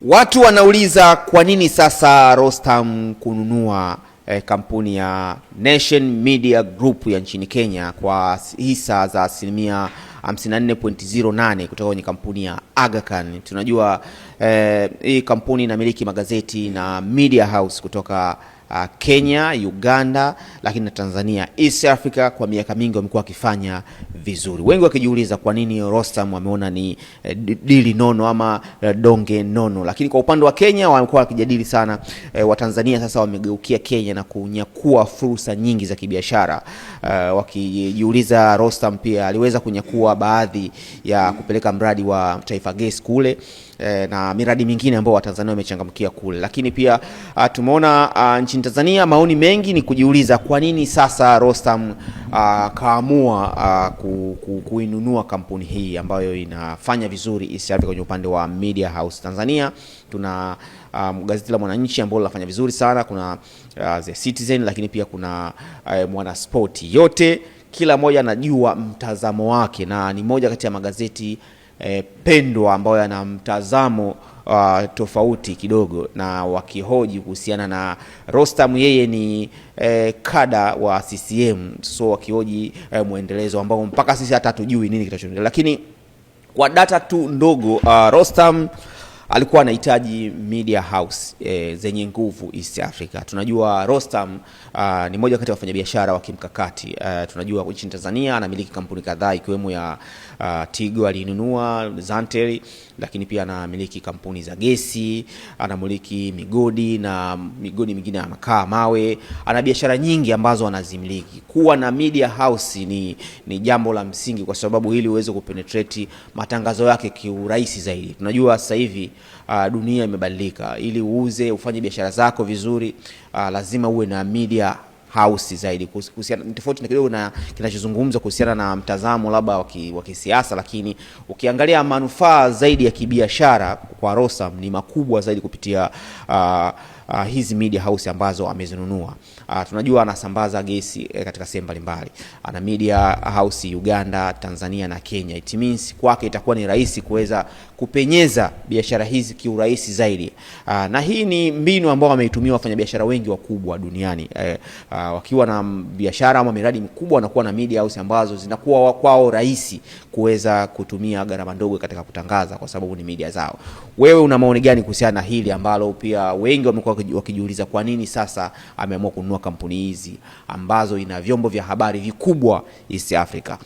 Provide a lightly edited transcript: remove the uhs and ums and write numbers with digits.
Watu wanauliza kwa nini sasa Rostam kununua kampuni ya Nation Media Group ya nchini Kenya kwa hisa za 54.08 kutoka kwenye kampuni ya Aga Khan. Tunajua hii kampuni inamiliki magazeti na media house kutoka Kenya, Uganda, lakini na Tanzania. East Africa kwa miaka mingi wamekuwa wakifanya vizuri. Wengi wakijiuliza kwa nini Rostam wameona ni dili nono ama donge nono. Lakini kwa upande wa Kenya wamekuwa wakijadili sana. Wa Tanzania sasa wamegeukia Kenya na kunyakua fursa nyingi za kibiashara. Wakijiuliza Rostam pia aliweza kunyakua baadhi ya kupeleka mradi wa Taifa Gas kule na miradi mingine ambayo Watanzania wamechangamkia kule. Lakini pia tumeona nchini Tanzania maoni mengi ni kujiuliza kwa nini sasa Rostam kaamua kuinunua kampuni hii ambayo inafanya vizuri East Africa kwenye upande wa media house. Tanzania tuna gazeti la Mwananchi ambalo linafanya vizuri sana, kuna The Citizen, lakini pia kuna Mwana Sport. Yote kila moja anajua mtazamo wake na ni moja kati ya magazeti pendwa ambayo yana mtazamo tofauti kidogo, na wakihoji kuhusiana na Rostam, yeye ni kada wa CCM, so wakihoji muendelezo ambao mpaka sisi hata hatujui nini kitachoendelea. Lakini kwa data tu ndogo, Rostam alikuwa anahitaji media house zenye nguvu East Africa. Tunajua Rostam ni moja kati ya wafanyabiashara wa kimkakati. Tunajua nchini Tanzania anamiliki kampuni kadhaa ikiwemo ya Tigo alinunua, Zantel, lakini pia anamiliki kampuni za gesi, anamiliki migodi na migodi mingine ya makaa mawe. Ana biashara nyingi ambazo anazimiliki. Kuwa na media house ni jambo la msingi, kwa sababu ili uweze kupenetrate matangazo yake kiurahisi zaidi. Tunajua sasa hivi dunia imebadilika. Ili uuze, ufanye biashara zako vizuri, lazima uwe na media house zaidi. Kuhusiana tofauti na kidogo na kinachozungumzwa kuhusiana na mtazamo labda wa kisiasa, lakini ukiangalia manufaa zaidi ya kibiashara kwa Rostam ni makubwa zaidi kupitia hizi media house ambazo amezinunua. Tunajua anasambaza gesi katika sehemu mbalimbali. Ana media house Uganda, Tanzania na Kenya. It means kwake itakuwa ni rahisi kuweza kupenyeza biashara hizi kiurahisi zaidi. Na hii ni mbinu ambayo ameitumia wafanyabiashara wengi wakubwa duniani. Wakiwa na biashara ama miradi mikubwa, wanakuwa na media house ambazo zinakuwa kwao rahisi kuweza kutumia gharama ndogo katika kutangaza, kwa sababu ni media zao. Wewe una maoni gani kuhusiana na hili ambalo pia wengi wamekuwa wakijiuliza kwa nini sasa ameamua kununua kampuni hizi ambazo ina vyombo vya habari vikubwa East Africa?